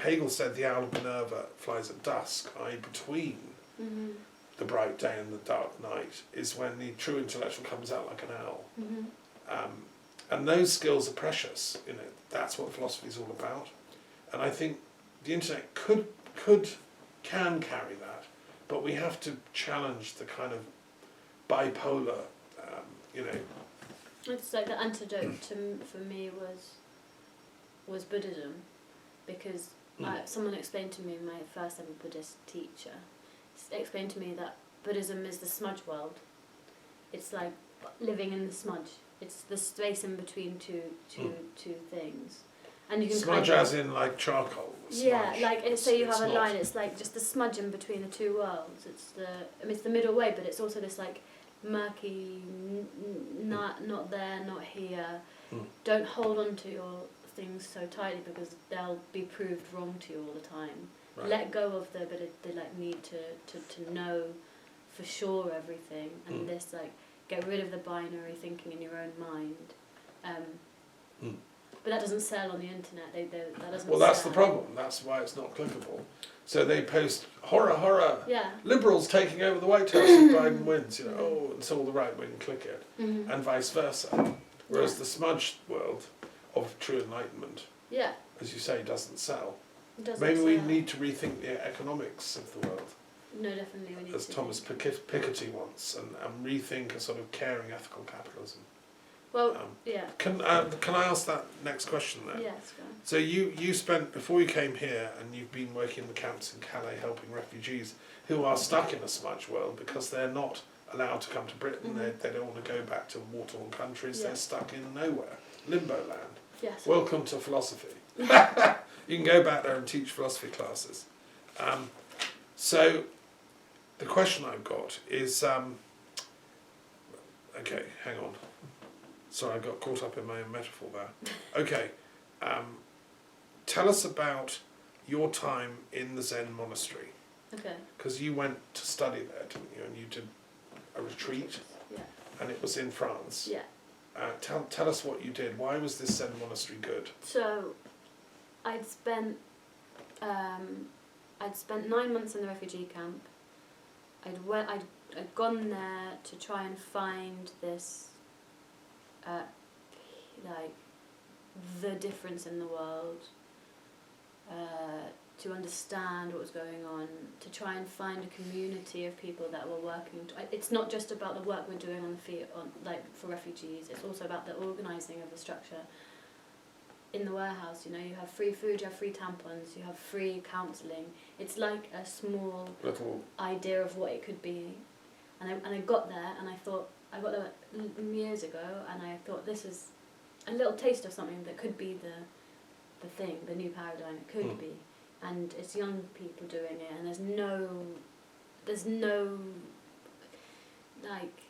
Hegel said the owl of Minerva flies at dusk, i.e. between the bright day and the dark night, is when the true intellectual comes out like an owl. And those skills are precious. You know, that's what philosophy is all about. And I think the internet can carry that, but we have to challenge the kind of bipolar, you know. It's like the antidote for me was Buddhism, because someone explained to me, my first ever Buddhist teacher, explained to me that Buddhism is the smudge world. It's like living in the smudge. It's the space in between two things. And you can smudge as in like charcoal. Yeah, like so you have a line. It's like just the smudge in between the two worlds. It's the middle way, but it's also this like murky, not there, not here. Don't hold on to your things so tightly because they'll be proved wrong to you all the time. Right. Let go of the like need to know for sure everything, and this like get rid of the binary thinking in your own mind. But that doesn't sell on the internet. That doesn't. Well, that's the problem. That's why it's not clickable. So they post horror. Yeah. Liberals taking over the White House if Biden wins. You know, and so all the right wing click it, and vice versa. Whereas the smudged world of true enlightenment, as you say, doesn't sell. Maybe we need to rethink the economics of the world. No, definitely we need as to. Thomas Piketty wants, and rethink a sort of caring ethical capitalism. Well, Can I ask that next question then? Yes, go on. So you spent, before you came here, and you've been working in the camps in Calais helping refugees who are stuck in a smudge world because they're not allowed to come to Britain, they don't want to go back to war-torn countries, they're stuck in nowhere, limbo land. Yes. Welcome to philosophy. You can go back there and teach philosophy classes. So the question I've got is, okay, hang on. Sorry, I got caught up in my own metaphor there. Okay, tell us about your time in the Zen monastery. Okay. Because you went to study there, didn't you? And you did a retreat. Yeah. And it was in France. Yeah. Tell us what you did. Why was this Zen monastery good? So, I'd spent 9 months in the refugee camp. I'd gone there to try and find this. Like the difference in the world, to understand what was going on, to try and find a community of people that were working. It's not just about the work we're doing on the field, like for refugees. It's also about the organising of the structure. In the warehouse, you know, you have free food, you have free tampons, you have free counselling. It's like a small idea of what it could be, and I got there and I thought. I got there years ago, and I thought this is a little taste of something that could be the thing, the new paradigm. It could be, and it's young people doing it, and there's no like,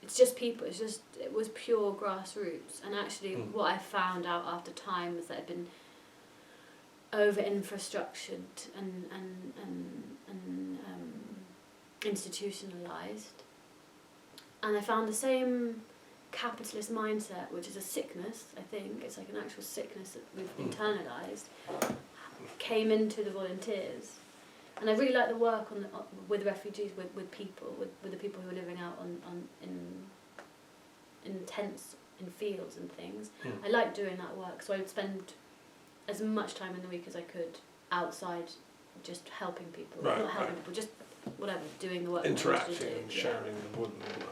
it's just people. It was pure grassroots, and actually, what I found out after time was that it had been over-infrastructured and institutionalized. And I found the same capitalist mindset, which is a sickness, I think, it's like an actual sickness that we've internalised, came into the volunteers. And I really like the work with refugees, with people, with the people who are living out in tents, in fields and things. I like doing that work, so I would spend as much time in the week as I could outside just helping people, not helping people, just whatever, doing the work. Interacting and sharing the wood and all that.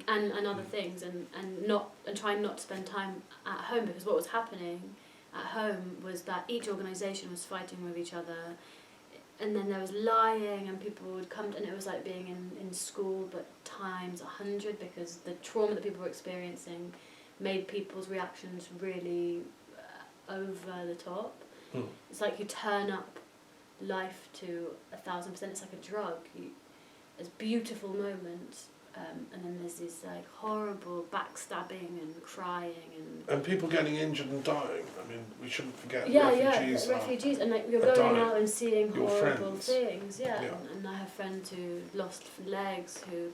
And other things, and trying not to spend time at home, because what was happening at home was that each organisation was fighting with each other, and then there was lying, and people would come, and it was like being in school but times 100, because the trauma that people were experiencing made people's reactions really over the top. It's like you turn up life to 1,000%. It's like a drug. There's beautiful moments, and then there's this like horrible backstabbing and crying and people getting injured and dying. I mean, we shouldn't forget refugees, and like you're going dying. Out and seeing your horrible things. And I have friends who lost legs, who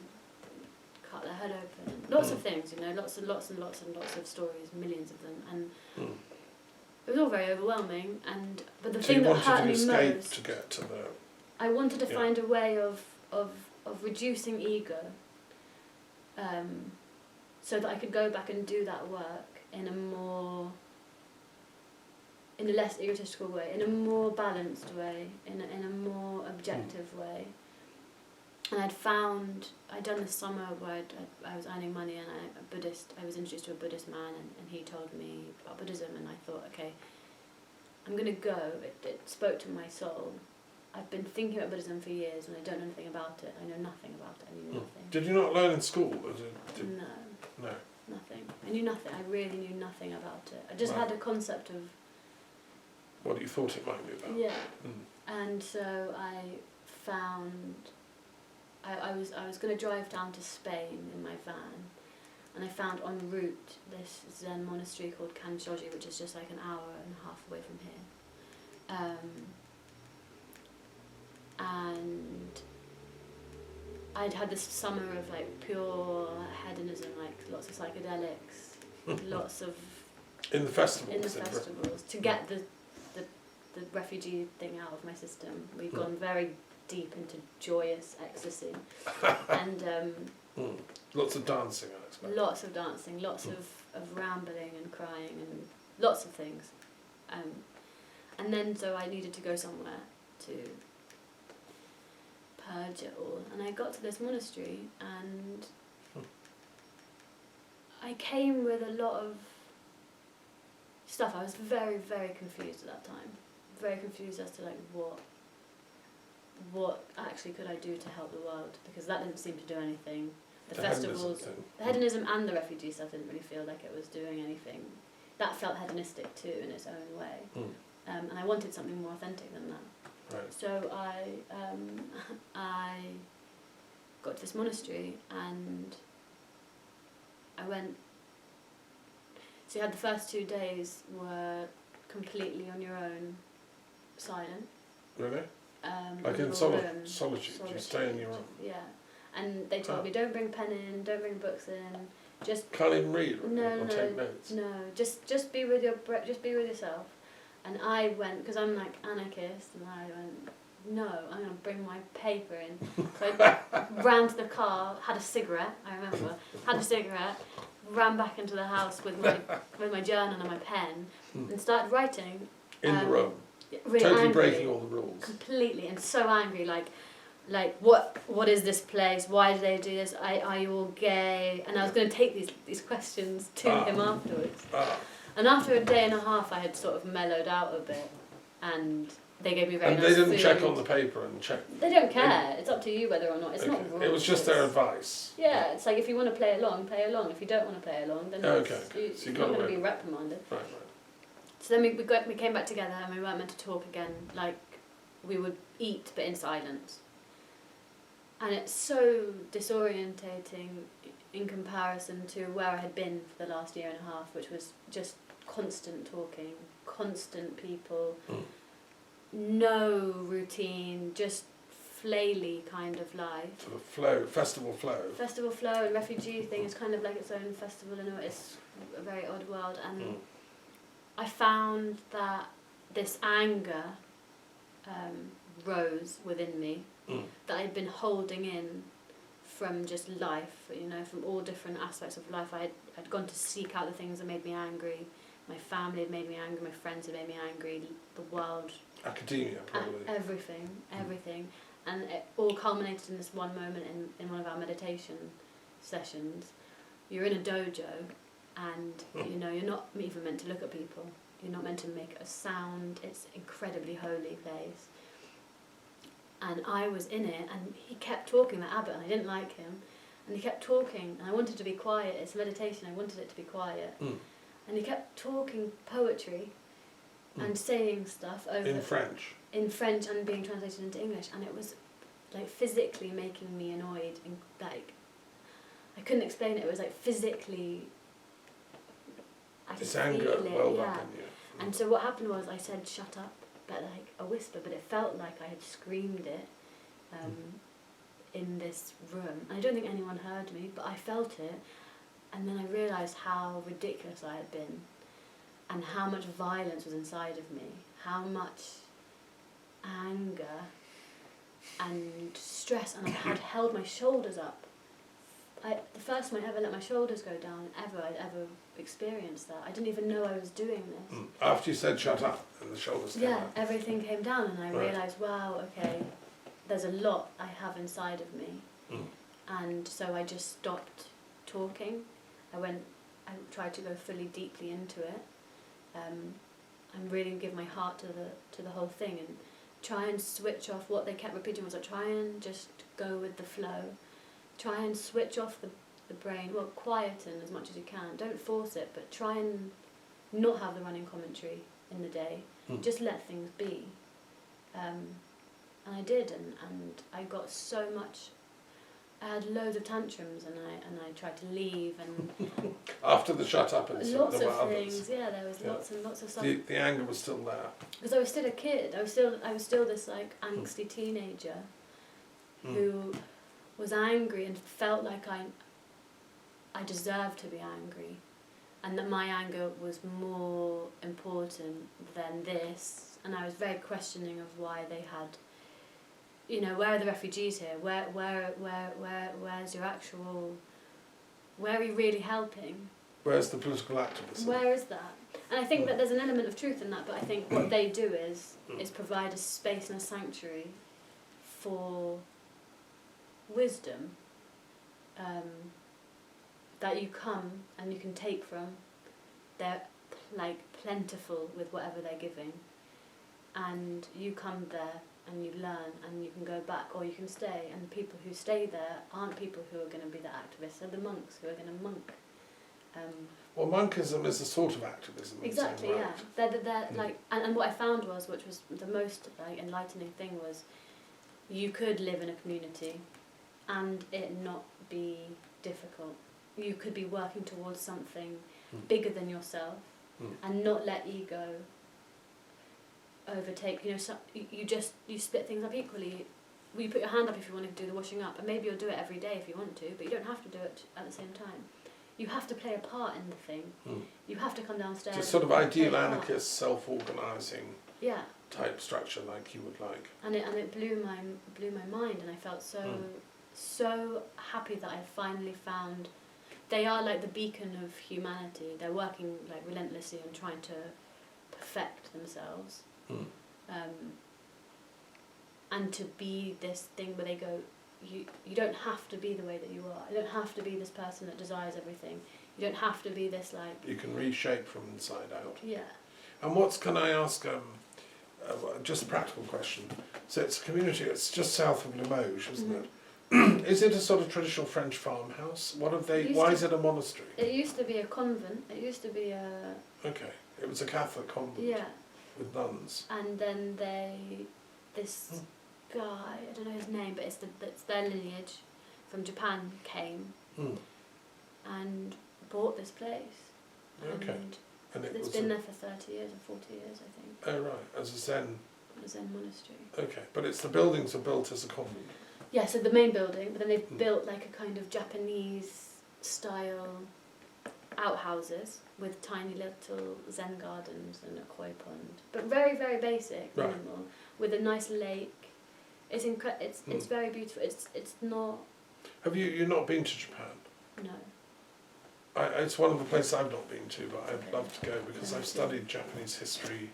cut their head open, lots of things. You know, lots and lots of stories, millions of them, and. It was all very overwhelming, but the So thing you that wanted hurt to me escape most, to get to the... I wanted to Yeah. find a way of reducing ego, so that I could go back and do that work in a less egotistical way, in a more balanced way, in a more objective way. And I'd done this summer where I was earning money, and I was introduced to a Buddhist man, and he told me about Buddhism, and I thought, okay, I'm going to go. It spoke to my soul. I've been thinking about Buddhism for years, and I don't know anything about it. I know nothing about it. I knew nothing. Did you not learn in school? No, No. nothing. I knew nothing. I really knew nothing about it. I just had a concept of... What you thought it might be about. Yeah. And so I found... I was going to drive down to Spain in my van, and I found en route this Zen monastery called Kanchoji, which is just like an hour and a half away from here. And I'd had this summer of like pure hedonism, like lots of psychedelics, lots of... In the festivals? In the festivals, to get the refugee thing out of my system. We'd gone very deep into joyous ecstasy. And lots of dancing, I expect. lots of dancing, lots of rambling and crying and lots of things. And then so I needed to go somewhere to purge it all. And I got to this monastery, and I came with a lot of stuff. I was very, very confused at that time. Very confused as to like what actually could I do to help the world, because that didn't seem to do anything. The festivals, the hedonism and the refugee stuff didn't really feel like it was doing anything. That felt hedonistic too in its own way. And I wanted something more authentic than that. Right. So I got to this monastery, and I went. So you had the first 2 days were completely on your own, silent. Really? Like in solitude, you stay in your own. Yeah, and they told me, don't bring pen in, don't bring books in, just can't even read or take notes. No, just be with just be with yourself. And I went, because I'm like anarchist, and I went, no, I'm gonna bring my paper in. So I ran to the car, had a cigarette. I remember, had a cigarette, ran back into the house with my journal and my pen, and started writing. In the room. Really totally angry, breaking all the rules. Completely, and so angry, like what is this place? Why do they do this? Are you all gay? And I was going to take these questions to him afterwards. And after a day and a half, I had sort of mellowed out a bit, and they gave me very nice food. And they didn't check on the paper and check. They don't care. It's up to you whether or not. It's not rules. It was just their advice. Yeah, it's like if you want to play along, play along. If you don't want to play along, then so you're not going to be reprimanded. Right. So then we came back together, and we weren't meant to talk again. Like, we would eat, but in silence. And it's so disorientating in comparison to where I had been for the last year and a half, which was just constant talking, constant people, no routine, just flaily kind of life. Sort of flow, festival flow. Festival flow, and refugee thing is kind of like its own festival, and it's a very odd world. And I found that this anger rose within me that I'd been holding in from just life, from all different aspects of life. I'd gone to seek out the things that made me angry. My family had made me angry, my friends had made me angry, the world. Academia, probably. Everything. And it all culminated in this one moment in one of our meditation sessions. You're in a dojo, and you're not even meant to look at people. You're not meant to make a sound. It's an incredibly holy place. And I was in it, and he kept talking, that abbot, and I didn't like him. And he kept talking, and I wanted to be quiet. It's meditation, I wanted it to be quiet. And he kept talking poetry and saying stuff over... In French? In French, and being translated into English. And it was like physically making me annoyed. And like, I couldn't explain it. It was like physically... I could this anger welled up in you. And so what happened was I said, shut up, but like a whisper, but it felt like I had screamed it in this room. And I don't think anyone heard me, but I felt it. And then I realised how ridiculous I had been, and how much violence was inside of me, how much anger and stress, and I had held my shoulders up. The first time I ever let my shoulders go down I'd ever experienced that. I didn't even know I was doing this. After you said shut up and the shoulders came up. Everything came down, and I realised, wow, okay, there's a lot I have inside of me. And so I just stopped talking. I tried to go fully deeply into it, and really give my heart to the whole thing, and try and switch off. What they kept repeating was like, try and just go with the flow. Try and switch off the brain. Well, quieten as much as you can. Don't force it, but try and not have the running commentary in the day. Just let things be. And I did, and I got so much. I had loads of tantrums, and I tried to leave, and after the shut up and lots there of were things. others. Yeah, there was lots and lots of stuff. The anger was still there. Because I was still a kid. I was still this like angsty teenager who was angry and felt like I deserved to be angry, and that my anger was more important than this. And I was very questioning of why they had, where are the refugees here? Where's your actual, where are you really helping? Where's the political activism? Where is that? And I think that there's an element of truth in that, but I think what they do is provide a space and a sanctuary for wisdom, that you come and you can take from. They're like plentiful with whatever they're giving, and you come there and you learn, and you can go back or you can stay, and people who stay there aren't people who are going to be the activists, they're the monks who are going to monk. Well, monkism is a sort of activism. Exactly, right. yeah. They're like, and what I found was, which was the most like enlightening thing, was you could live in a community and it not be difficult. You could be working towards something bigger than yourself, and not let ego overtake. You split things up equally. You put your hand up if you want to do the washing up, and maybe you'll do it every day if you want to, but you don't have to do it at the same time. You have to play a part in the thing. You have to come downstairs. It's a sort of ideal anarchist, self-organising type structure, like you would like. And it blew my mind, and I felt so happy that I finally found. They are like the beacon of humanity. They're working like relentlessly on trying to perfect themselves, and to be this thing where they go, you don't have to be the way that you are. You don't have to be this person that desires everything. You don't have to be this like. You can reshape from inside out. Yeah. And can I ask? Just a practical question. So it's a community. It's just south of Limoges, isn't it? Is it a sort of traditional French farmhouse? What have they? Why is it a monastery? It used to be a convent. It used to be a. Okay, it was a Catholic convent. Yeah. With nuns. And then this guy, I don't know his name, but it's their lineage from Japan came and bought this place. Okay. And it's been there for 30 years or 40 years, I think. Oh right, as a Zen. A Zen monastery. Okay, but the buildings are built as a convent. Yeah, so the main building, but then they've built like a kind of Japanese style outhouses with tiny little Zen gardens and a koi pond, but very, very basic, minimal, with a nice lake. It's it's very beautiful. It's not. Have you've not been to Japan? No. It's one of the places I've not been to, but I'd love to go because I've studied Japanese history,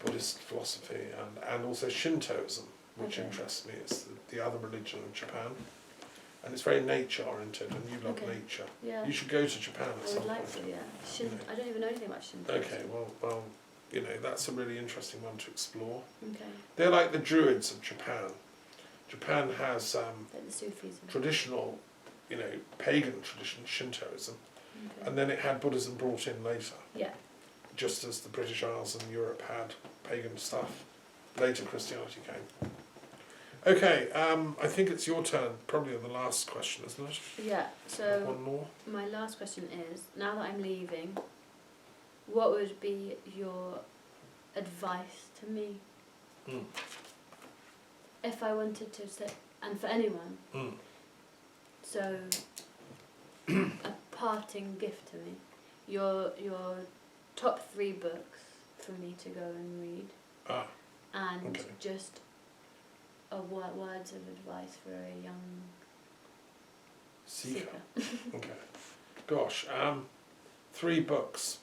Buddhist philosophy, and also Shintoism, which interests me. It's the other religion of Japan, and it's very nature oriented, and you love nature. Yeah. You should go to Japan at some point. I would like to, yeah. I don't even know anything about Shinto. Okay, well, that's a really interesting one to explore. Okay. They're like the Druids of Japan. Japan has like the Sufism. traditional, pagan tradition, Shintoism, and then it had Buddhism brought in later. Yeah. Just as the British Isles and Europe had pagan stuff. Later Christianity came. Okay, I think it's your turn, probably the last question, isn't it? Yeah, so one more. My last question is, now that I'm leaving, what would be your advice to me? If I wanted to say, and for anyone, so a parting gift to me, your top 3 books for me to go and read, and and Okay. just words of advice for a young Seeker. seeker. Okay. Gosh, 3 books.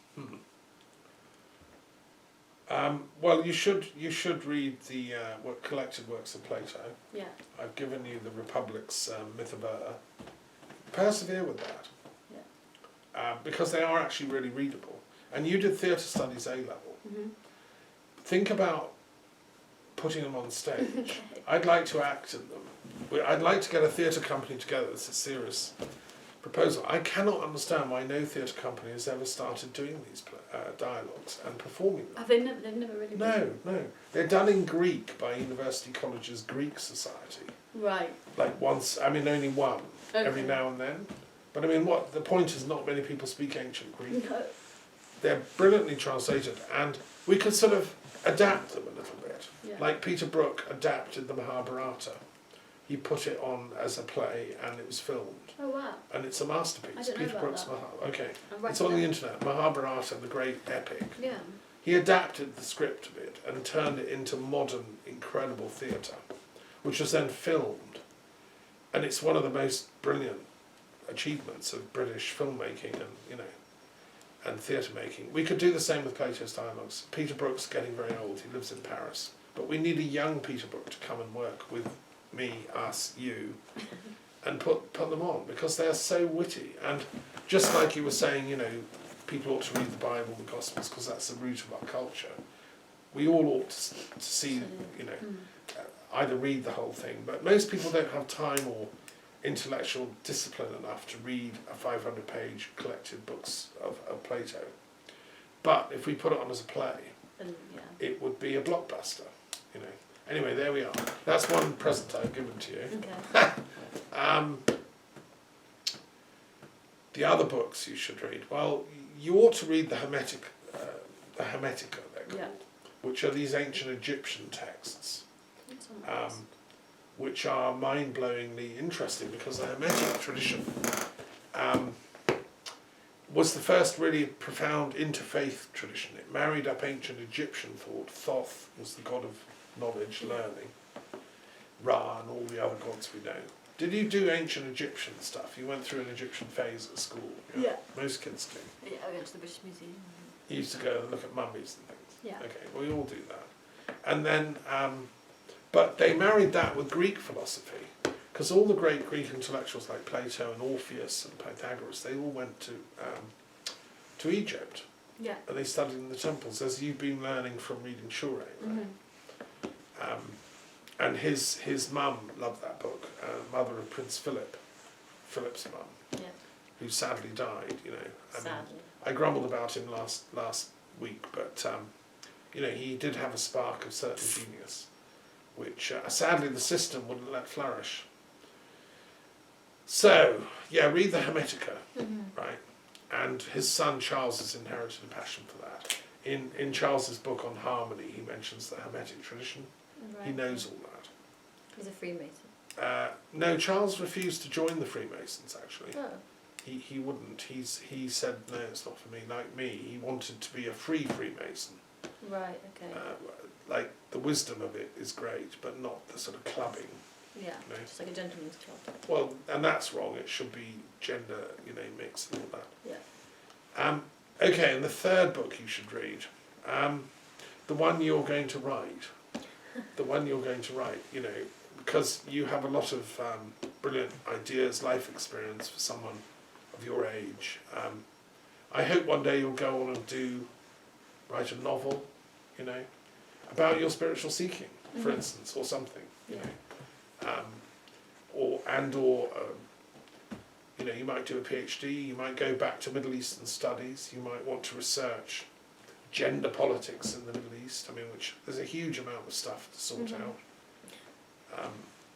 Well, you should read the collected works of Plato. Yeah. I've given you the Republic's Myth of Error. Persevere with that. Yeah. Because they are actually really readable. And you did theatre studies A level. Mm-hmm. Think about putting them on stage. Okay. I'd like to act in them. I'd like to get a theatre company together. It's a serious proposal. I cannot understand why no theatre company has ever started doing these dialogues and performing them. Have they never? They've never really. No. They're done in Greek by University College's Greek Society. Right. Like once, only one, Okay. every now and then. But the point is not many people speak ancient Greek. No. They're brilliantly translated, and we could sort of adapt them a little bit. Yeah. Like Peter Brook adapted the Mahabharata. He put it on as a play and it was filmed. Oh wow. And it's a masterpiece. I don't know Peter about Brook's that. Okay. I'll write It's it on the down. internet. Mahabharata, the great epic. Yeah. He adapted the script of it and turned it into modern, incredible theatre, which was then filmed. And it's one of the most brilliant achievements of British filmmaking and theatre making. We could do the same with Plato's dialogues. Peter Brook's getting very old. He lives in Paris. But we need a young Peter Brook to come and work with me, us, you, and put them on, because they're so witty. And just like you were saying, people ought to read the Bible, the Gospels, because that's the root of our culture. We all ought to see, either read the whole thing, but most people don't have time or intellectual discipline enough to read a 500-page collected books of Plato. But if we put it on as a play, it would be a blockbuster, Anyway, there we are. That's one present I've given to you. Okay. The other books you should read. Well, you ought to read the Hermetica, they're called, which are these ancient Egyptian texts, which are mind-blowingly interesting, because the Hermetic tradition was the first really profound interfaith tradition. It married up ancient Egyptian thought. Thoth was the god of knowledge, learning. Ra and all the other gods we know. Did you do ancient Egyptian stuff? You went through an Egyptian phase at school. Yeah. Most kids do. Yeah, I went to the British Museum. You used to go and look at mummies and things. Yeah. Okay, well, we all do that. And then, but they married that with Greek philosophy, because all the great Greek intellectuals like Plato and Orpheus and Pythagoras, they all went to Egypt. Yeah. And they studied in the temples, as you've been learning from reading Shure, right? Mm-hmm. And his mum loved that book, mother of Prince Philip's mum, who sadly died. Sadly. I grumbled about him last week, but he did have a spark of certain genius, which sadly the system wouldn't let flourish. So read the Hermetica, right? And his son Charles has inherited a passion for that. In Charles's book on harmony, he mentions the Hermetic tradition. Right. He knows all that. He's a Freemason. No, Charles refused to join the Freemasons, actually. Oh. He wouldn't. He said, no, it's not for me. Like me, he wanted to be a free Freemason. Right, okay. Like, the wisdom of it is great, but not the sort of clubbing. Yeah, just like a gentleman's club. Well, and that's wrong. It should be gender, mixed and all that. Yeah. Okay, and the third book you should read, the one you're going to write. The one you're going to write, because you have a lot of brilliant ideas, life experience for someone of your age. I hope one day you'll go on and write a novel, about your spiritual seeking, for instance, or something, you might do a PhD, you might go back to Middle Eastern studies, you might want to research gender politics in the Middle East, which there's a huge amount of stuff to sort out.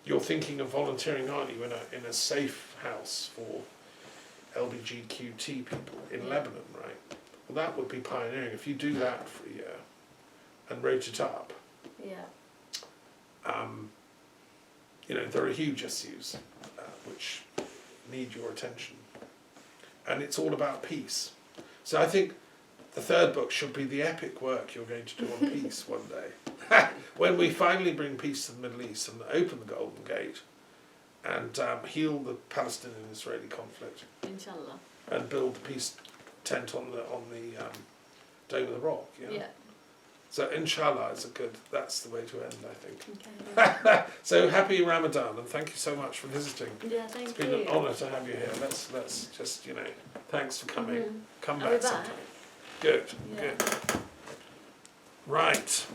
You're thinking of volunteering, aren't you, in a safe house for LGBTQT people in Lebanon, right? Well, that would be pioneering. If you do that for a year and wrote it up, there are huge issues which need your attention. And it's all about peace. So I think the third book should be the epic work you're going to do on peace one day. when we finally bring peace to the Middle East and open the Golden Gate and heal the Palestinian-Israeli conflict, Inshallah. and build the peace tent on the Dome of the Rock. Yeah. So inshallah is that's the way to end, I think. Okay. So happy Ramadan, and thank you so much for visiting. Yeah, thank you. It's been an honour to have you here. Let's just, thanks for coming. Mhm. Come I'll be back sometime. back. Good, Yeah. good. Right.